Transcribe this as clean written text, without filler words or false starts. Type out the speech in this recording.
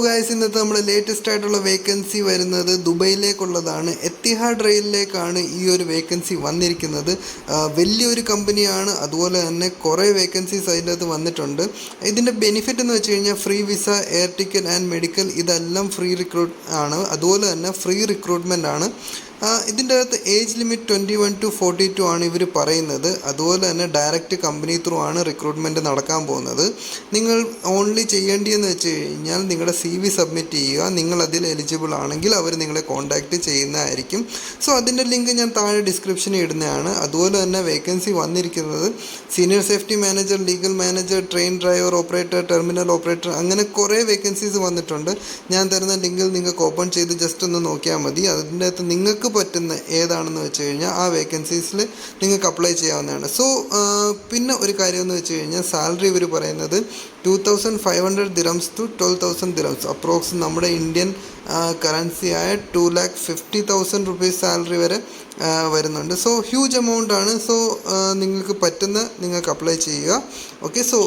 Guys, ഇന്നത്തെ നമ്മുടെ latest ആയിട്ടുള്ള വേക്കൻസി വരുന്നത് ദുബൈയിലേക്കുള്ളതാണ്. എത്തിഹാഡ് റെയിലിലേക്കാണ് ഈ ഒരു വേക്കൻസി വന്നിരിക്കുന്നത്. വലിയൊരു കമ്പനിയാണ്, അതുപോലെ തന്നെ കുറേ വേക്കൻസീസ് അതിൻ്റെ അകത്ത് വന്നിട്ടുണ്ട്. ഇതിൻ്റെ ബെനിഫിറ്റ് എന്ന് വെച്ച് കഴിഞ്ഞാൽ free visa, air ticket and medical ഇതെല്ലാം ഫ്രീ ആണ്. അതുപോലെ തന്നെ ഫ്രീ റിക്രൂട്ട്മെൻ്റ് ആണ്. ഇതിൻ്റെ അകത്ത് ഏജ് ലിമിറ്റ് 21 to 42 ആണ് ഇവർ പറയുന്നത്. അതുപോലെ തന്നെ ഡയറക്റ്റ് കമ്പനി ത്രൂ ആണ് റിക്രൂട്ട്മെൻറ്റ് നടക്കാൻ പോകുന്നത്. നിങ്ങൾ ഓൺലി ചെയ്യേണ്ടതെന്ന് വെച്ച് കഴിഞ്ഞാൽ നിങ്ങളുടെ CV സബ്മിറ്റ് ചെയ്യുക. നിങ്ങളതിൽ എലിജിബിൾ ആണെങ്കിൽ അവർ നിങ്ങളെ കോൺടാക്റ്റ് ചെയ്യുന്നതായിരിക്കും. സോ അതിൻ്റെ ലിങ്ക് ഞാൻ താഴെ ഡിസ്ക്രിപ്ഷനിൽ ഇടുന്നതാണ്. അതുപോലെ തന്നെ വേക്കൻസി വന്നിരിക്കുന്നത് senior safety manager, legal manager, train driver operator, terminal operator, അങ്ങനെ കുറേ വേക്കൻസീസ് വന്നിട്ടുണ്ട്. ഞാൻ തരുന്ന ലിങ്കിൽ നിങ്ങൾക്ക് ഓപ്പൺ ചെയ്ത് ജസ്റ്റ് ഒന്ന് നോക്കിയാൽ മതി. അതിൻ്റെ അകത്ത് നിങ്ങൾക്ക് പറ്റുന്ന ഏതാണെന്ന് വെച്ച് കഴിഞ്ഞാൽ ആ വേക്കൻസീസിൽ നിങ്ങൾക്ക് അപ്ലൈ ചെയ്യാവുന്നതാണ്. സോ പിന്നെ ഒരു കാര്യം എന്ന് വെച്ച് കഴിഞ്ഞാൽ സാലറി ഇവർ പറയുന്നത് 2500 dirhams to 12,000 dirhams, അപ്രോക്സ് നമ്മുടെ ഇന്ത്യൻ കറൻസിയായ 2,50,000 rupees സാലറി വരെ വരുന്നുണ്ട്. സോ ഹ്യൂജ് എമൗണ്ട് ആണ്. സോ നിങ്ങൾക്ക് അപ്ലൈ ചെയ്യുക. Okay, so